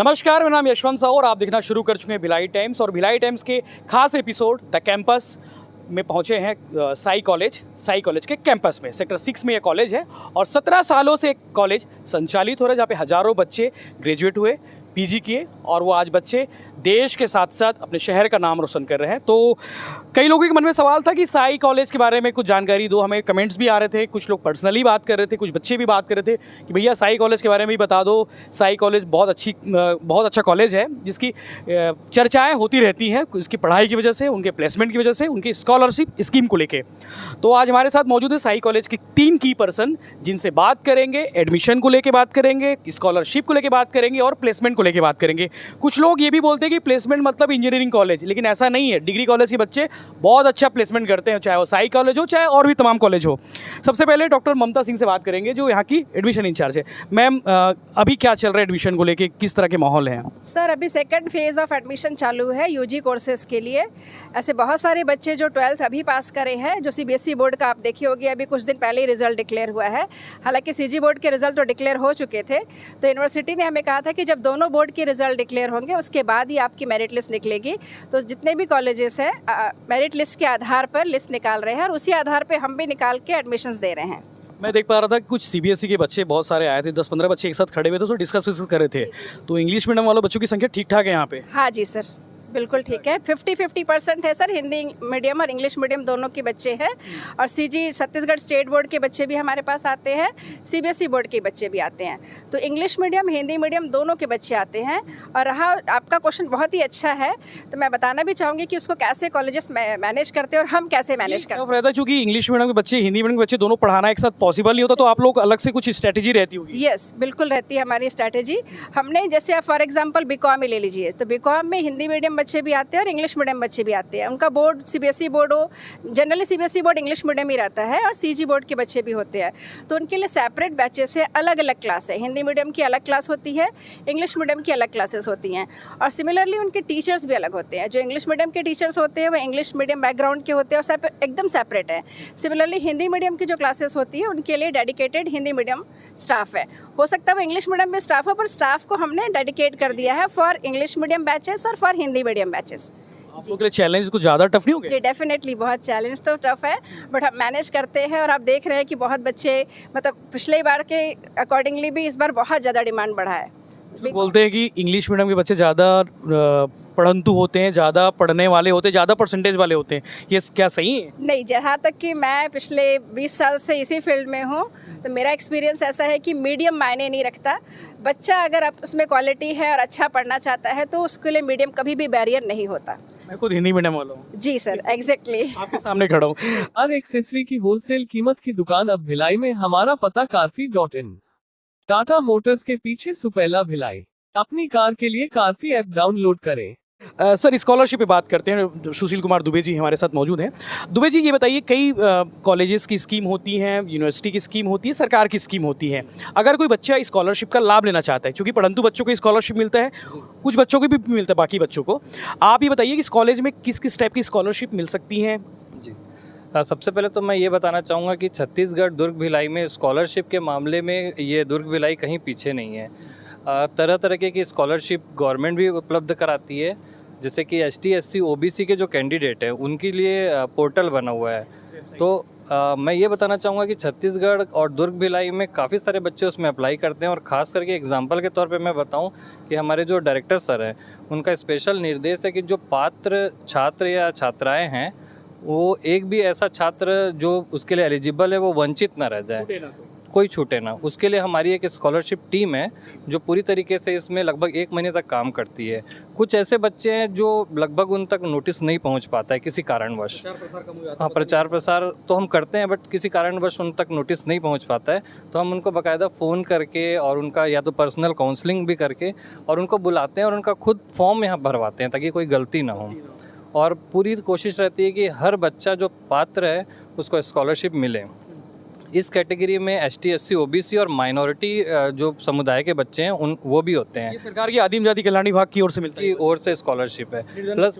नमस्कार, मेरा नाम यशवंत साहू और आप देखना शुरू कर चुके हैं भिलाई टाइम्स। और भिलाई टाइम्स के खास एपिसोड द कैंपस में पहुंचे हैं साई कॉलेज के कैंपस में। सेक्टर 6 में ये कॉलेज है और 17 सालों से एक कॉलेज संचालित हो रहा है, जहाँ पे हज़ारों बच्चे ग्रेजुएट हुए, पीजी किए और वो आज बच्चे देश के साथ साथ अपने शहर का नाम रोशन कर रहे हैं। तो कई लोगों के मन में सवाल था कि साई कॉलेज के बारे में कुछ जानकारी दो। हमें कमेंट्स भी आ रहे थे, कुछ लोग पर्सनली बात कर रहे थे, कुछ बच्चे भी बात कर रहे थे कि भैया साई कॉलेज के बारे में भी बता दो। साई कॉलेज बहुत अच्छा कॉलेज है जिसकी चर्चाएँ होती रहती हैं, उसकी पढ़ाई की वजह से, उनके प्लेसमेंट की वजह से, उनकी स्कॉलरशिप स्कीम को लेके। तो आज हमारे साथ मौजूद है साई कॉलेज के 3 की पर्सन, जिनसे बात करेंगे, एडमिशन को लेके बात करेंगे, स्कॉलरशिप को लेके बात करेंगे और प्लेसमेंट को लेके बात करेंगे। कुछ लोग ये भी बोलते हैं कि प्लेसमेंट मतलब इंजीनियरिंग कॉलेज, लेकिन ऐसा नहीं है। डिग्री कॉलेज के बच्चे बहुत अच्छा प्लेसमेंट करते हैं, चाहे वो साई कॉलेज हो, चाहे और भी तमाम कॉलेज हो। सबसे पहले डॉक्टर ममता सिंह से बात करेंगे, जो यहाँ की एडमिशन इंचार्ज है। मैम, अभी क्या चल रहा है एडमिशन को लेके, किस तरह के माहौल हैं? सर, अभी सेकंड फेज़ ऑफ एडमिशन चालू है यूजी कोर्सेज़ के लिए। ऐसे बहुत सारे बच्चे जो 12th अभी पास करे हैं, जो सीबीएसई बोर्ड का आप देखी होगी, अभी कुछ दिन पहले ही रिजल्ट डिक्लेयर हुआ है। हालांकि सीजी बोर्ड के रिजल्ट तो डिक्लेयर हो चुके थे, तो यूनिवर्सिटी ने हमें कहा था कि जब दोनों बोर्ड के रिजल्ट डिक्लेयर होंगे उसके बाद ही आपकी मेरिट लिस्ट निकलेगी। तो जितने भी कॉलेजेस हैं मेरिट लिस्ट के आधार पर लिस्ट निकाल रहे हैं और उसी आधार पर हम भी निकाल के एडमिशन्स दे रहे हैं। मैं देख पा रहा था कि कुछ सीबीएसई के बच्चे बहुत सारे आए थे, 10-15 बच्चे एक साथ खड़े हुए थे, तो डिस्कस कर रहे थे। तो इंग्लिश मीडियम वालों बच्चों की संख्या ठीक ठाक है यहाँ पे? हाँ जी सर, बिल्कुल ठीक है। 50-50% है सर, हिंदी मीडियम और इंग्लिश मीडियम दोनों के बच्चे हैं। और सीजी छत्तीसगढ़ स्टेट बोर्ड के बच्चे भी हमारे पास आते हैं, सीबीएसई बोर्ड के बच्चे भी आते हैं। तो इंग्लिश मीडियम हिंदी मीडियम दोनों के बच्चे आते हैं। और रहा आपका क्वेश्चन बहुत ही अच्छा है, तो मैं बताना भी चाहूँगी कि उसको कैसे कॉलेजेस मैनेज करते हैं और हम कैसे मैनेज करते हैं। रहता है क्योंकि इंग्लिश मीडियम के बच्चे, हिंदी मीडियम के बच्चे दोनों पढ़ाना एक साथ पॉसिबल नहीं होता, तो आप लोग अलग से कुछ स्ट्रेटेजी रहती होगी? यस, बिल्कुल रहती है हमारी स्ट्रैटेजी। हमने जैसे आप फॉर एग्जांपल बीकॉम ही ले लीजिए, तो बीकॉम में हिंदी मीडियम बच्चे भी आते हैं और इंग्लिश मीडियम बच्चे भी आते हैं। उनका बोर्ड सीबीएसई बोर्ड हो, generally CBSE board English medium ही रहता है, और सीजी बोर्ड के बच्चे भी होते हैं। तो उनके लिए सेपरेट बैचेस है, अलग अलग क्लास है। हिंदी मीडियम की अलग क्लास होती है, इंग्लिश मीडियम की अलग क्लासेस होती हैं। और सिमिलरली उनके टीचर्स भी अलग होते हैं। जो इंग्लिश मीडियम के टीचर्स होते हैं वो इंग्लिश मीडियम बैकग्राउंड के होते हैं और एकदम सेपरेट है। सिमिलरली हिंदी मीडियम की जो क्लासेस होती है उनके लिए डेडिकेटेड हिंदी मीडियम स्टाफ है। हो सकता है वो इंग्लिश मीडियम में स्टाफ हो, पर स्टाफ को हमने डेडिकेट कर दिया है फॉर इंग्लिश मीडियम बैचेस और फॉर हिंदी मीडियम बैचेस। आप लोगों के लिए चैलेंज कुछ ज़्यादा टफ नहीं हो गया? जी, डेफिनेटली बहुत चैलेंज तो टफ है, बट हम मैनेज करते हैं। और आप देख रहे हैं कि बहुत बच्चे, मतलब पिछले बार के अकॉर्डिंगली भी इस बार बहुत ज़्यादा डिमांड बढ़ा है। बोलते हैं कि इंग्लिश मीडियम के बच्चे ज़्यादा पढ़ंतु होते हैं, ज़्यादा पढ़ने वाले होते हैं, ज़्यादा परसेंटेज वाले होते हैं, ये क्या सही है? नहीं, जहाँ तक कि मैं पिछले 20 साल से इसी फील्ड में हूँ, तो मेरा एक्सपीरियंस ऐसा है कि मीडियम मायने नहीं रखता। बच्चा अगर आप उसमें क्वालिटी है और अच्छा पढ़ना चाहता है तो उसके लिए मीडियम कभी भी बैरियर नहीं होता। मैं खुद हिंदी मीडियम वाला हूँ। जी सर, एग्जैक्टली आपके सामने खड़ा हूँ। हर एक्सेसरी की होलसेल कीमत की दुकान अब भिलाई में। हमारा पता कारफी.in, टाटा मोटर्स के पीछे सुपेला भिलाई। अपनी कार के लिए कारफी ऐप डाउनलोड करें। सर, स्कॉलरशिप पे बात करते हैं। सुशील कुमार दुबे जी हमारे साथ मौजूद हैं। दुबे जी, ये बताइए, कई कॉलेजेस की स्कीम होती हैं, यूनिवर्सिटी की स्कीम होती है, सरकार की स्कीम होती है। अगर कोई बच्चा स्कॉलरशिप का लाभ लेना चाहता है, क्योंकि परंतु बच्चों को स्कॉलरशिप मिलता है, कुछ बच्चों को भी मिलता है, बाकी बच्चों को, आप ये बताइए कि इस कॉलेज में किस किस टाइप की स्कॉलरशिप मिल सकती हैं? जी, सबसे पहले तो मैं ये बताना चाहूँगा कि छत्तीसगढ़ दुर्ग भिलाई में स्कॉलरशिप के मामले में ये दुर्ग भिलाई कहीं पीछे नहीं है। तरह तरह की स्कॉलरशिप गवर्नमेंट भी उपलब्ध कराती है, जैसे कि ST SC OBC के जो कैंडिडेट हैं उनके लिए पोर्टल बना हुआ है। तो मैं ये बताना चाहूँगा कि छत्तीसगढ़ और दुर्ग भिलाई में काफ़ी सारे बच्चे उसमें अप्लाई करते हैं। और ख़ास करके एग्जांपल के तौर पे मैं बताऊँ कि हमारे जो डायरेक्टर सर हैं उनका स्पेशल निर्देश है कि जो पात्र छात्र या छात्राएँ हैं, वो एक भी ऐसा छात्र जो उसके लिए एलिजिबल है वो वंचित ना रह जाए, कोई छूटे ना। उसके लिए हमारी एक स्कॉलरशिप टीम है जो पूरी तरीके से इसमें लगभग 1 महीने तक काम करती है। कुछ ऐसे बच्चे हैं जो लगभग उन तक नोटिस नहीं पहुंच पाता है किसी कारणवश। हाँ, प्रचार प्रसार तो हम करते हैं, बट किसी कारणवश उन तक नोटिस नहीं पहुंच पाता है, तो हम उनको बाकायदा फ़ोन करके और उनका या तो पर्सनल काउंसलिंग भी करके और उनको बुलाते हैं और उनका खुद फॉर्म यहाँ भरवाते हैं ताकि कोई गलती ना हो। और पूरी कोशिश रहती है कि हर बच्चा जो पात्र है उसको स्कॉलरशिप मिले। इस कैटेगरी में ST SC OBC और माइनॉरिटी जो समुदाय के बच्चे हैं वो भी होते हैं। ये सरकार की आदिम जाति कल्याण विभाग की ओर से मिलता है, की ओर से स्कॉलरशिप है, प्लस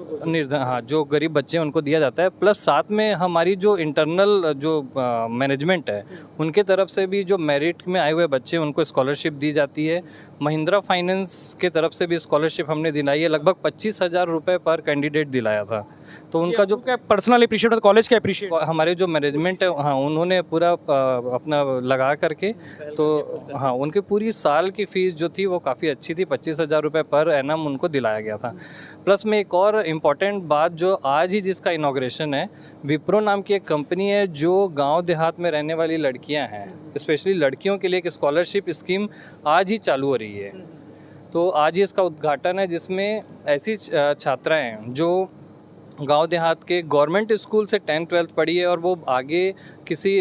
हाँ जो गरीब बच्चे हैं उनको दिया जाता है, प्लस साथ में हमारी जो इंटरनल जो मैनेजमेंट है उनके तरफ से भी जो मेरिट में आए हुए बच्चे हैं उनको स्कॉलरशिप दी जाती है। महिंद्रा फाइनेंस के तरफ से भी स्कॉलरशिप हमने दिलाई है, लगभग 25,000 रुपये पर कैंडिडेट दिलाया था। तो उनका जो पर्सनल अप्रिशिएट कॉलेज का अप्रिशिएट हमारे जो मैनेजमेंट है हाँ उन्होंने पूरा अपना लगा करके, तो हाँ उनकी पूरी साल की फ़ीस जो थी वो काफ़ी अच्छी थी, 25,000 रुपये पर एनम उनको दिलाया गया था। प्लस में एक और इम्पॉर्टेंट बात जो आज ही जिसका इनॉग्रेशन है, विप्रो नाम की एक कंपनी है जो गांव देहात में रहने वाली लड़कियां हैं, स्पेशली लड़कियों के लिए एक स्कॉलरशिप स्कीम आज ही चालू हो रही है। तो आज ही इसका उद्घाटन है जिसमें ऐसी छात्राएँ जो गांव देहात के गवर्नमेंट स्कूल से 10th-12th पढ़ी है और वो आगे किसी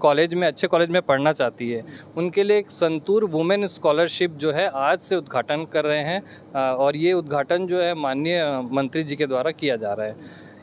कॉलेज में अच्छे कॉलेज में पढ़ना चाहती है, उनके लिए एक संतूर वुमेन स्कॉलरशिप जो है आज से उद्घाटन कर रहे हैं और ये उद्घाटन जो है माननीय मंत्री जी के द्वारा किया जा रहा है।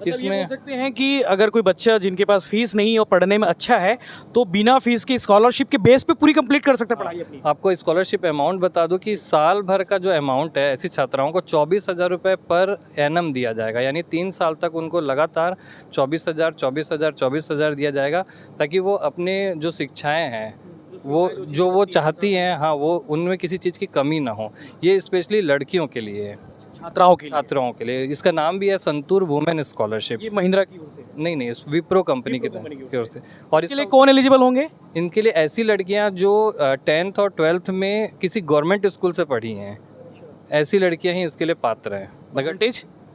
इसमें बोल सकते हैं कि अगर कोई बच्चा जिनके पास फीस नहीं है और पढ़ने में अच्छा है तो बिना फीस की स्कॉलरशिप के बेस पे पूरी कंप्लीट कर सकता है पढ़ाई अपनी। आपको स्कॉलरशिप अमाउंट बता दूं कि साल भर का जो अमाउंट है ऐसी छात्राओं को 24,000 रुपये पर एनम दिया जाएगा, यानी 3 साल तक उनको लगातार 24,000 दिया जाएगा, ताकि वो अपने जो शिक्षाएँ हैं वो चाहती हैं हाँ वो उनमें किसी चीज़ की कमी ना हो। ये स्पेशली लड़कियों के लिए है, छात्राओं के लिए। इसका नाम भी है संतूर वुमेन स्कॉलरशिप। ये महिंद्रा की ओर से नहीं इस विप्रो कंपनी की ओर से। और इसके लिए कौन एलिजिबल होंगे? इनके लिए ऐसी लड़कियां जो 10th और 12th में किसी गवर्नमेंट स्कूल से पढ़ी हैं, ऐसी लड़कियां ही इसके लिए पात्र हैं।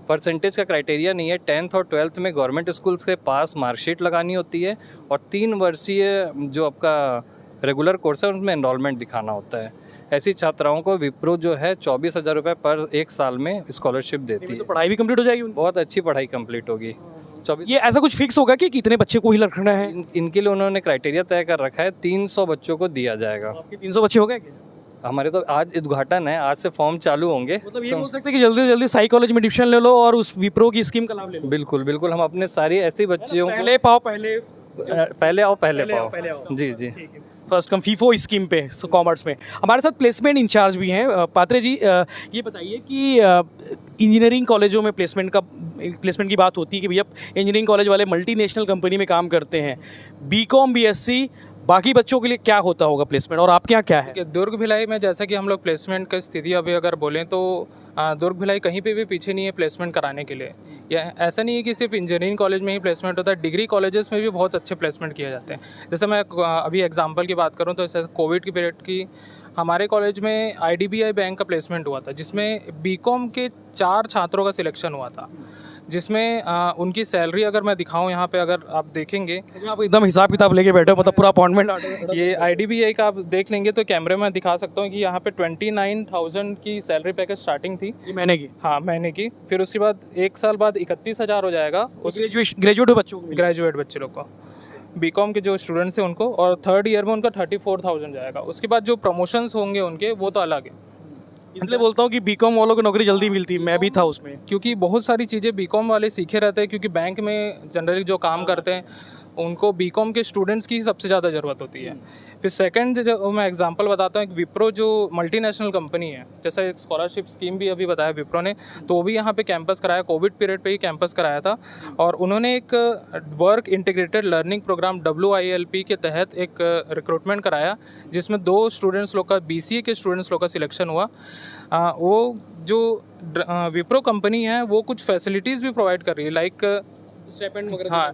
परसेंटेज का क्राइटेरिया नहीं है, 10th और 12th में गवर्नमेंट स्कूल से पास मार्कशीट लगानी होती है और 3 वर्षीय जो आपका रेगुलर कोर्स है उनमें एनरोलमेंट दिखाना होता है। ऐसी छात्राओं को विप्रो जो है 24,000 रुपये पर एक साल में स्कॉलरशिप देती है। तो पढ़ाई भी कंप्लीट हो जाएगी, बहुत अच्छी पढ़ाई कंप्लीट होगी। ये ऐसा कुछ फिक्स होगा कि कितने बच्चे को ही रखना है? इनके लिए उन्होंने क्राइटेरिया तय कर रखा है, 300 बच्चों को दिया जाएगा। आपके 300 बच्चे हो गए क्या? हमारे तो आज उद्घाटन है, आज से फॉर्म चालू होंगे। मतलब ये बोल सकते हैं कि जल्दी से जल्दी साई कॉलेज में एडमिशन ले लो और उस विप्रो की स्कीम का लाभ ले लो। बिल्कुल हम अपने सारे ऐसे बच्चियों को पहले आओ जी फर्स्ट कम फीफो स्कीम पे कॉमर्स में। हमारे साथ प्लेसमेंट इंचार्ज भी हैं पात्रे जी। ये बताइए कि इंजीनियरिंग कॉलेजों में प्लेसमेंट की बात होती है कि भैया इंजीनियरिंग कॉलेज वाले मल्टीनेशनल कंपनी में काम करते हैं, बीकॉम BSc बाकी बच्चों के लिए क्या होता होगा प्लेसमेंट, और आपके यहाँ क्या है? दुर्ग भिलाई में जैसा कि हम लोग प्लेसमेंट की स्थिति अभी अगर बोलें तो दुर्ग भिलाई कहीं पे भी पीछे नहीं है प्लेसमेंट कराने के लिए। या ऐसा नहीं है कि सिर्फ इंजीनियरिंग कॉलेज में ही प्लेसमेंट होता है, डिग्री कॉलेजेस में भी बहुत अच्छे प्लेसमेंट किए जाते हैं। जैसे मैं अभी एग्जांपल की बात करूं तो जैसे कोविड की पीरियड की हमारे कॉलेज में IDBI बैंक का प्लेसमेंट हुआ था, जिसमें बीकॉम के 4 छात्रों का सिलेक्शन हुआ था, जिसमें उनकी सैलरी अगर मैं दिखाऊं यहाँ पे अगर आप देखेंगे, आप एकदम हिसाब किताब लेके बैठे हो, मतलब पूरा अपॉइंटमेंट। ये IDBI का आप देख लेंगे तो कैमरे में दिखा सकता हूँ कि यहाँ पे 29,000 की सैलरी पैकेज स्टार्टिंग थी। ये महीने की? हाँ महीने की। फिर उसके बाद 1 साल बाद 31,000 हो जाएगा ग्रेजुएट बच्चे लोग को, बीकॉम के जो स्टूडेंट्स हैं उनको, और 3rd ईयर में उनका 34,000 जाएगा। उसके बाद जो प्रमोशंस होंगे उनके वो तो अलग है। इसलिए बोलता हूँ कि बीकॉम वालों को नौकरी जल्दी मिलती, मैं भी था उसमें, क्योंकि बहुत सारी चीज़ें बीकॉम वाले सीखे रहते हैं, क्योंकि बैंक में जनरली जो काम करते हैं उनको बीकॉम के स्टूडेंट्स की सबसे ज़्यादा ज़रूरत होती है। फिर सेकंड जो मैं एग्जांपल बताता हूँ, विप्रो जो मल्टीनेशनल कंपनी है, जैसा एक स्कॉलरशिप स्कीम भी अभी बताया विप्रो ने, तो वो भी यहाँ पे कैंपस कराया, कोविड पीरियड पे ही कैंपस कराया था। और उन्होंने एक work integrated learning program WILP के तहत एक रिक्रूटमेंट कराया, जिसमें 2 स्टूडेंट्स लोग का BCA के स्टूडेंट्स लोग का सिलेक्शन हुआ। वो जो विप्रो कंपनी है वो कुछ फैसिलिटीज़ भी प्रोवाइड कर रही है, लाइक हाँ,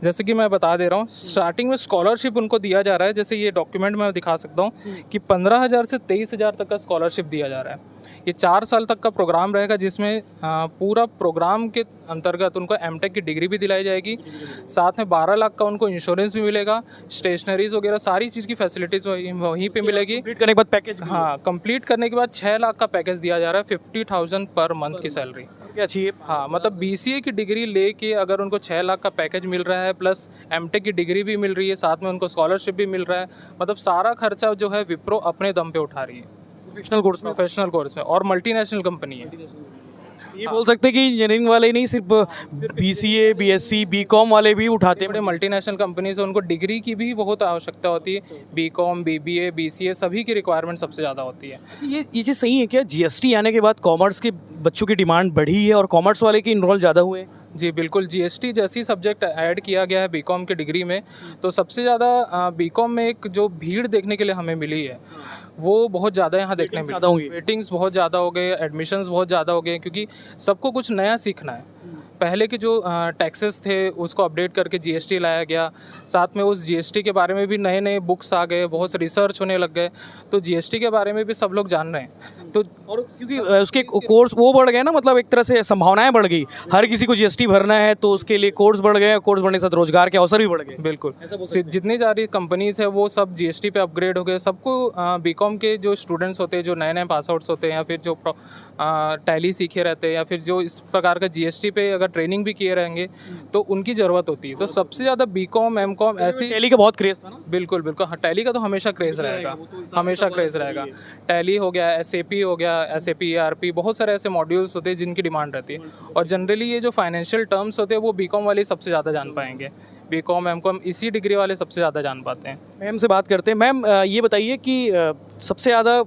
जैसे कि मैं बता दे रहा हूँ, स्टार्टिंग में स्कॉलरशिप उनको दिया जा रहा है। जैसे ये डॉक्यूमेंट मैं दिखा सकता हूँ कि 15,000 से 23,000 तक का स्कॉलरशिप दिया जा रहा है। ये 4 साल तक का प्रोग्राम रहेगा, जिसमें पूरा प्रोग्राम के अंतर्गत उनको MTech की डिग्री भी दिलाई जाएगी, साथ में 12 लाख का उनको इंश्योरेंस भी मिलेगा, स्टेशनरीज वगैरह सारी चीज़ की फैसिलिटीज़ वहीं पे मिलेगी। कंप्लीट करने के बाद पैकेज, हाँ कंप्लीट करने के बाद 6 लाख का पैकेज दिया जा रहा है, 50,000 पर मंथ की सैलरी। क्या चाहिए? हाँ मतलब BCA की डिग्री लेके अगर उनको 6 लाख का पैकेज मिल रहा है, प्लस MTech की डिग्री भी मिल रही है, साथ में उनको स्कॉलरशिप भी मिल रहा है, मतलब सारा खर्चा जो है विप्रो अपने दम पे उठा रही है, प्रोफेशनल कोर्स में और मल्टीनेशनल कंपनी है। ये बोल सकते हैं कि इंजीनियरिंग वाले नहीं, सिर्फ BCA BSc BCom वाले भी उठाते बड़े हैं। मल्टीनेशनल कंपनीज है, उनको डिग्री की भी बहुत आवश्यकता होती है। BCom BBA BCA सभी की रिक्वायरमेंट सबसे ज़्यादा होती है। अच्छा, ये चीज़ सही है क्या? GST आने के बाद कॉमर्स के बच्चों की डिमांड बढ़ी है और कॉमर्स वाले के इनरोल ज़्यादा हुए हैं? जी बिल्कुल, GST जैसी सब्जेक्ट ऐड किया गया है BCom की डिग्री में, तो सबसे ज़्यादा BCom में एक जो भीड़ देखने के लिए हमें मिली है वो बहुत ज़्यादा यहाँ देखने में ज़्यादा होंगी। वेटिंग्स बहुत ज़्यादा हो गए, एडमिशन्स बहुत ज़्यादा हो गए, क्योंकि सबको कुछ नया सीखना है। पहले के जो टैक्सेस थे उसको अपडेट करके GST लाया गया, साथ में उस GST के बारे में भी नए नए बुक्स आ गए, बहुत से रिसर्च होने लग गए, तो GST के बारे में भी सब लोग जान रहे हैं। तो और क्योंकि उसके कोर्स वो बढ़ गए ना, मतलब एक तरह से संभावनाएं बढ़ गई, हर किसी को GST भरना है तो उसके लिए कोर्स बढ़ गए, कोर्स बढ़ने के साथ रोजगार के अवसर भी बढ़ गए। बिल्कुल, जितनी सारी कंपनीज है वो सब GST पे अपग्रेड हो गए। सबको BCom के जो स्टूडेंट्स होते हैं, जो नए नए पास आउट्स होते हैं, या फिर जो टैली सीखे रहते हैं, या फिर जो इस प्रकार का GST पे अगर ट्रेनिंग भी किए रहेंगे तो उनकी ज़रूरत होती है। तो सबसे ज़्यादा BCom MCom ऐसी टैली का बहुत क्रेज था ना। बिल्कुल बिल्कुल, हाँ, टैली का तो हमेशा क्रेज़ रहेगा, हमेशा क्रेज़ रहेगा। टैली हो गया, SAP हो गया, SAP ERP, बहुत सारे ऐसे मॉड्यूल्स होते हैं जिनकी डिमांड रहती है। और जनरली ये जो फाइनेंशियल टर्म्स होते हैं वो BCom वाले सबसे ज़्यादा जान पाएंगे। BCom MCom इसी डिग्री वाले सबसे ज़्यादा जान पाते हैं। मैम से बात करते हैं। मैम ये बताइए कि सबसे ज़्यादा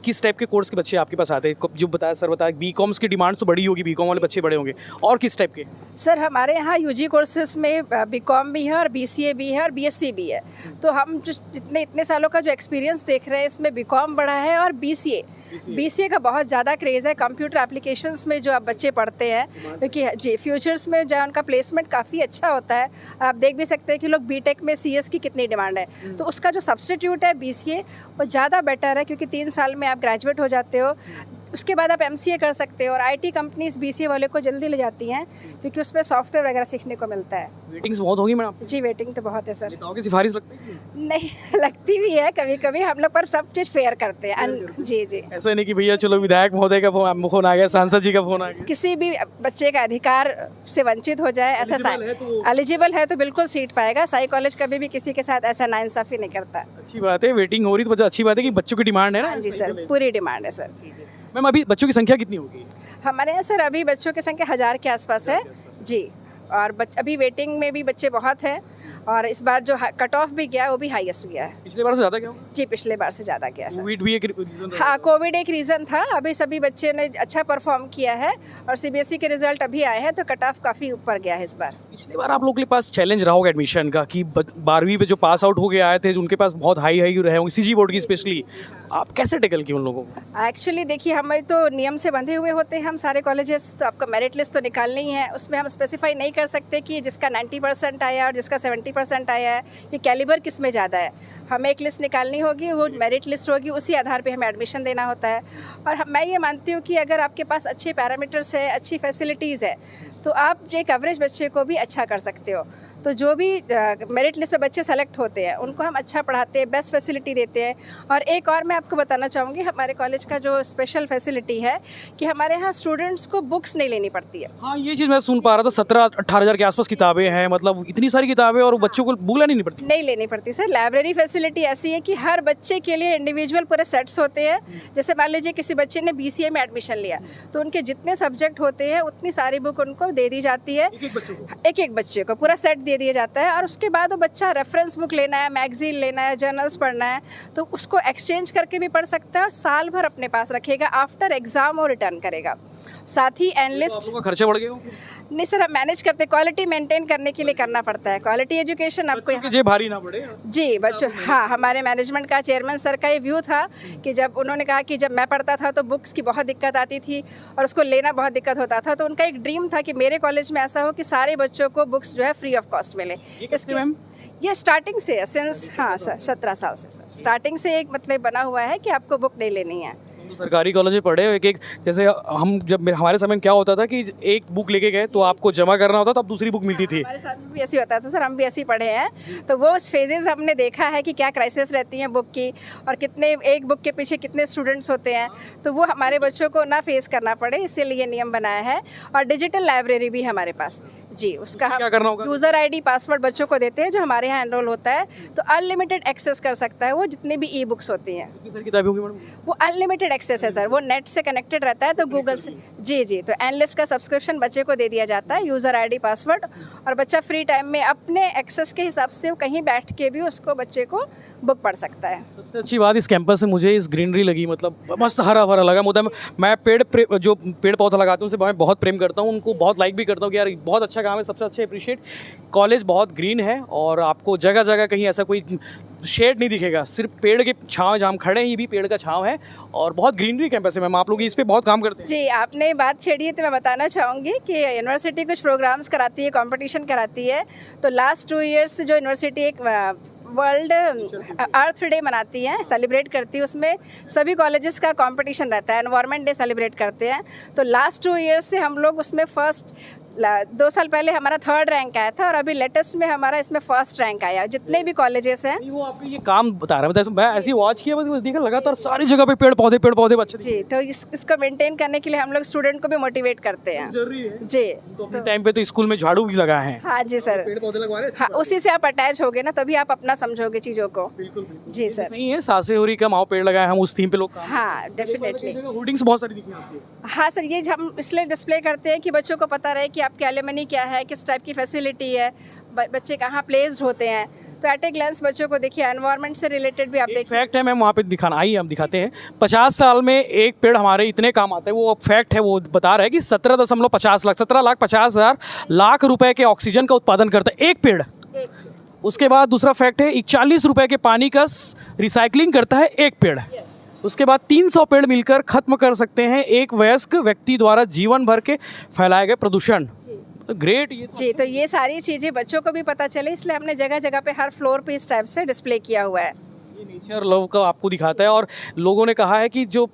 किस टाइप के कोर्स के बच्चे आपके पास आते हैं? जो बताया सर, बताया BComs की डिमांड तो बड़ी होगी, BCom वाले बच्चे बड़े होंगे, और किस टाइप के? सर हमारे यहाँ UG कोर्सेज में BCom भी है और BCA भी है और BSc भी है। तो हम जो इतने सालों का जो एक्सपीरियंस देख रहे हैं इसमें BCom बड़ा है और BCA का बहुत ज़्यादा क्रेज़ है। कंप्यूटर एप्लीकेशंस में जो आप बच्चे पढ़ते हैं, क्योंकि जी फ्यूचर्स में जो उनका प्लेसमेंट काफ़ी अच्छा होता है। और आप देख भी सकते हैं कि लोग BTech में CS की कितनी डिमांड है, तो उसका जो सब्स्टिट्यूट है BCA वो ज़्यादा बेटर है, क्योंकि 3 साल में आप ग्रेजुएट हो जाते हो। उसके बाद आप MCA कर सकते हो, और IT कंपनीज BCA वाले को जल्दी ले जाती हैं क्योंकि उसमें सॉफ्टवेयर वगैरह सीखने को मिलता है। वेटिंग्स बहुत होगी मैडम? जी वेटिंग तो बहुत है सर। नेताओं की सिफारिश लगती है? नहीं लगती भी है कभी कभी, हम लोग पर सब चीज़ फेयर करते हैं। जी जी, ऐसा नहीं कि भैया चलो विधायक महोदय का फोन आ गया, सांसद जी का फोन आ गया। किसी भी बच्चे का अधिकार से वंचित हो जाए, ऐसा एलिजिबल है तो बिल्कुल सीट पाएगा। साई कॉलेज कभी भी किसी के साथ ऐसा नाइंसाफ़ी नहीं करता। अच्छी बात है, वेटिंग हो रही तो अच्छी बात है कि बच्चों की डिमांड है ना। हाँ जी सर, पूरी डिमांड है सर। मैम अभी बच्चों की संख्या कितनी होगी? हमारे यहाँ सर अभी बच्चों की संख्या 1000 के आसपास है जी। और अभी वेटिंग में भी बच्चे बहुत हैं, और इस बार जो कट ऑफ भी गया वो भी हाईएस्ट गया है। पिछले बार से ज़्यादा क्या होगा? जी पिछले बार से ज़्यादा गया सर। कोविड भी एक रीजन था। हाँ, कोविड एक रीज़न था। अभी सभी बच्चे ने अच्छा परफॉर्म किया है और CBSE के रिजल्ट अभी आए हैं, तो कट ऑफ काफ़ी ऊपर गया है इस बार। पिछले बार आप लोगों के पास चैलेंज रहा होगा एडमिशन का कि 12वीं पे जो पास आउट हो गए आए थे उनके पास बहुत हाई रहे होंगे, CG बोर्ड की स्पेशली, आप कैसे टैकल की उन लोगों को? एक्चुअली देखिए, हमें तो नियम से बंधे हुए होते हैं हम सारे कॉलेजेस, तो आपका मेरिट लिस्ट तो निकालनी ही है। उसमें हम स्पेसिफाई नहीं कर सकते कि जिसका 90% आया और जिसका 70% आया है, ये कैलिबर किस में ज़्यादा है। हमें एक लिस्ट निकालनी होगी, वो मेरिट लिस्ट होगी, उसी आधार पे हमें एडमिशन देना होता है। और मैं ये मानती हूँ कि अगर आपके पास अच्छे पैरामीटर्स है, अच्छी फैसिलिटीज़ है, तो आप एक एवरेज बच्चे को भी अच्छा कर सकते हो। तो जो भी मेरिट लिस्ट में बच्चे सेलेक्ट होते हैं उनको हम अच्छा पढ़ाते हैं, बेस्ट फैसिलिटी देते हैं। और एक और मैं आपको बताना चाहूँगी, हमारे कॉलेज का जो स्पेशल फैसिलिटी है कि हमारे यहाँ स्टूडेंट्स को बुक्स नहीं लेनी पड़ती है। हाँ, ये चीज़ मैं सुन पा रहा था, 17-18 हज़ार के आसपास किताबें हैं, मतलब इतनी सारी किताबें, और बच्चों को बुक लेनी नहीं पड़ती? नहीं लेनी पड़ती सर। लाइब्रेरी फैसिलिटी ऐसी है कि हर बच्चे के लिए इंडिविजुअल पूरे सेट्स होते हैं। जैसे मान लीजिए किसी बच्चे ने BCA में एडमिशन लिया, तो उनके जितने सब्जेक्ट होते हैं उतनी सारी बुक उनको दे दी जाती है, एक बच्चे को पूरा सेट दे दिया जाता है। और उसके बाद वो बच्चा रेफरेंस बुक लेना है, मैगजीन लेना है, जर्नल्स पढ़ना है, तो उसको एक्सचेंज करके भी पढ़ सकता है और साल भर अपने पास रखेगा, आफ्टर एग्जाम और रिटर्न करेगा। साथ ही एनलिस्ट खर्चे बढ़ गए? नहीं सर, हम मैनेज करते, क्वालिटी मेंटेन करने के लिए करना पड़ता है। क्वालिटी एजुकेशन आपको यहाँ जे भारी ना पड़े। जी बच्चों, हाँ, हमारे मैनेजमेंट का, चेयरमैन सर का ये व्यू था कि जब उन्होंने कहा कि जब मैं पढ़ता था तो बुक्स की बहुत दिक्कत आती थी और उसको लेना बहुत दिक्कत होता था, तो उनका एक ड्रीम था कि मेरे कॉलेज में ऐसा हो कि सारे बच्चों को बुक्स जो है फ्री ऑफ कॉस्ट मिले। इसके मैम ये स्टार्टिंग से है, सिंस हाँ सर 17 साल से सर स्टार्टिंग से एक मतलब बना हुआ है कि आपको बुक नहीं लेनी है। सरकारी कॉलेज में पढ़े एक जैसे हम जब हमारे समय में क्या होता था कि एक बुक लेके गए तो आपको जमा करना होता, तब दूसरी बुक मिलती थी। हमारे साथ भी ऐसे होता था सर, हम भी ऐसे ही पढ़े हैं, तो वो फेजेस हमने देखा है कि क्या क्राइसिस रहती हैं बुक की और कितने एक बुक के पीछे कितने स्टूडेंट्स होते हैं, तो वो हमारे बच्चों को ना फेस करना पड़े, इसीलिए नियम बनाया है। और डिजिटल लाइब्रेरी भी हमारे पास, जी, उसका क्या करना होगा? यूज़र आईडी पासवर्ड बच्चों को देते हैं जो हमारे यहाँ एनरोल होता है, तो अनलिमिटेड एक्सेस कर सकता है वो जितनी भी ई बुक्स होती हैं। कितनी सारी किताबें होंगी मैडम? वो अनलिमिटेड एक्सेस है सर, वो नेट से कनेक्टेड रहता है, तो गूगल से जी, तो एनलेस का सब्सक्रिप्शन बच्चे को दे दिया जाता है, यूज़र आईडी पासवर्ड, और बच्चा फ्री टाइम में अपने एक्सेस के हिसाब से कहीं बैठ के भी उसको बच्चे को बुक पढ़ सकता है। सबसे अच्छी बात इस कैंपस से मुझे इस ग्रीनरी लगी, मतलब मस्त हरा भरा लगा। मुझे मैं जो पेड़ पौधा लगाता हूँ उनसे मैं बहुत प्रेम करता हूँ, उनको बहुत लाइक भी करता हूँ कि यार बहुत अच्छा काम है। सबसे अच्छा अप्रिशिएट कॉलेज बहुत ग्रीन है और आपको जगह जगह कहीं ऐसा कोई शेड नहीं दिखेगा, सिर्फ पेड़ के छाँव जहाँ हम खड़े हैं ये भी पेड़ का छाँव है और बहुत ग्रीनरी कैंपस है। मैम आप लोग इस पे बहुत काम करते हैं। जी, आपने बात छेड़ी है तो मैं बताना चाहूँगी कि यूनिवर्सिटी कुछ प्रोग्राम्स कराती है, कंपटीशन कराती है। तो लास्ट 2 ईयर्स जो यूनिवर्सिटी एक वर्ल्ड अर्थ डे मनाती है, सेलिब्रेट करती है, उसमें सभी कॉलेजेस का कंपटीशन रहता है, एनवायरनमेंट डे सेलिब्रेट करते हैं। तो लास्ट 2 ईयर्स से हम लोग उसमें फर्स्ट 2 साल पहले हमारा 3rd रैंक आया था और अभी लेटेस्ट में हमारा इसमें 1st रैंक आया। जितने भी कॉलेजेस हैं नहीं, वो आपको ये काम बता रहा है, मैं ऐसी वॉच किया, बस देखा लगातार सारी जगह पे पेड़ पौधे बच्चे जी, तो इसको मेंटेन करने के लिए हम लोग स्टूडेंट को भी मोटिवेट करते हैं। जरूरी है। जी, तो अपने टाइम पे तो स्कूल में झाड़ू भी लगाए हैं, हाँ जी सर, पेड़ पौधे लगवा रहे हैं। हाँ, उसी से आप अटैच होगे ना, तभी आप अपना समझोगे चीज़ों को। बिल्कुल जी सर, सही है। सासे हो रही का माओ पेड़ लगाए, हम उस थीम पे लोग काम हाँ डेफिनेटली। होर्डिंग्स बहुत सारी दिखी आपको। हाँ सर, ये हम इसलिए डिस्प्ले करते हैं कि बच्चों को पता रहे कि आपके एलिमनी क्या है, किस टाइप की फैसिलिटी है, बच्चे कहाँ प्लेस्ड होते हैं। तो एट ए ग्लांस बच्चों को देखिए, एनवायरनमेंट से रिलेटेड भी आप एक देखिए। फैक्ट है मैम, वहाँ पे दिखाना आइए हम दिखाते हैं। 50 साल में एक पेड़ हमारे इतने काम आता है, वो फैक्ट है, वो बता रहा है कि 17.50 लाख रुपए के ऑक्सीजन का उत्पादन करता है एक पेड़। उसके बाद दूसरा फैक्ट है 41 रुपए के पानी का रिसाइकलिंग करता है एक पेड़। उसके बाद 300 पेड़ मिलकर खत्म कर सकते हैं एक वयस्क व्यक्ति द्वारा जीवन भर के फैलाए गए प्रदूषण। ग्रेट। ये जी, तो ये सारी चीज़ें बच्चों को भी पता चले, इसलिए हमने जगह जगह पे हर फ्लोर पे इस टाइप से डिस्प्ले किया हुआ है। नेचर लव का आपको दिखाता है और लोगों ने कहा है कि जो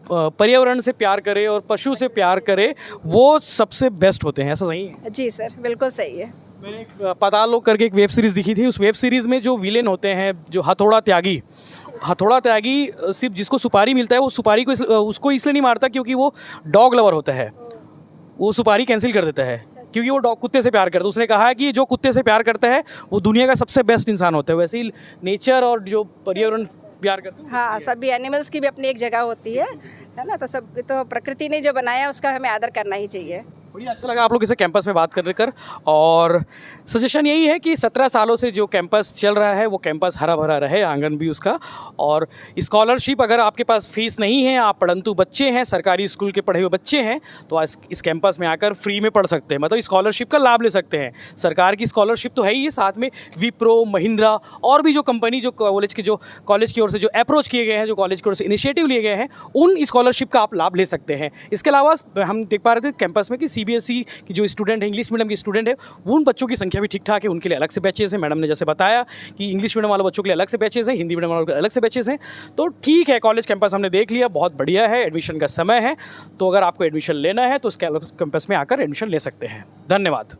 पर्यावरण से प्यार करे और पशु से प्यार करे वो सबसे बेस्ट होते हैं। ऐसा सही है? जी सर, बिल्कुल सही है। मैंने एक पाताल लोक करके एक वेब सीरीज़ दिखी थी, उस वेब सीरीज़ में जो विलेन होते हैं, जो हथौड़ा त्यागी सिर्फ जिसको सुपारी मिलता है वो सुपारी को उसको इसलिए नहीं मारता क्योंकि वो डॉग लवर होता है, वो सुपारी कैंसिल कर देता है क्योंकि वो डॉग कुत्ते से प्यार करता है। उसने कहा है कि जो कुत्ते से प्यार करता है वो दुनिया का सबसे बेस्ट इंसान होता है। वैसे ही नेचर और जो पर्यावरण प्यार करते हैं। हाँ, सभी एनिमल्स की भी अपनी एक जगह होती है ना, तो सब तो प्रकृति ने जो बनाया उसका हमें आदर करना ही चाहिए। बड़ी अच्छा लगा आप लोग इसे कैंपस में बात कर और सजेशन यही है कि 17 सालों से जो कैंपस चल रहा है वो कैंपस हरा भरा रहे, आंगन भी उसका। और स्कॉलरशिप, अगर आपके पास फीस नहीं है, आप पढ़ंतु बच्चे हैं, सरकारी स्कूल के पढ़े हुए बच्चे हैं, तो इस कैंपस में आकर फ्री में पढ़ सकते हैं, मतलब स्कॉलरशिप का लाभ ले सकते हैं। सरकार की स्कॉलरशिप तो है ही है, साथ में विप्रो, महिंद्रा और भी जो कंपनी जो कॉलेज की ओर से जो अप्रोच किए गए हैं, जो कॉलेज की ओर से इनिशिएटिव लिए गए हैं, उन स्कॉलरशिप का आप लाभ ले सकते हैं। इसके अलावा हम देख पा रहे थे कैंपस में कि CBSE की जो स्टूडेंट है, इंग्लिश मीडियम के स्टूडेंट है, उन बच्चों की संख्या भी ठीक ठाक है, उनके लिए अलग से बैचेस हैं। मैडम ने जैसे बताया कि इंग्लिश मीडियम वाले बच्चों के लिए अलग से बैचेस हैं, हिंदी मीडियम वालों के अलग से बैचेस हैं। तो ठीक है, कॉलेज कैंपस हमने देख लिया, बहुत बढ़िया है, एडमिशन का समय है। तो अगर आपको एडमिशन लेना है तो उस कैंपस में आकर एडमिशन ले सकते हैं। धन्यवाद।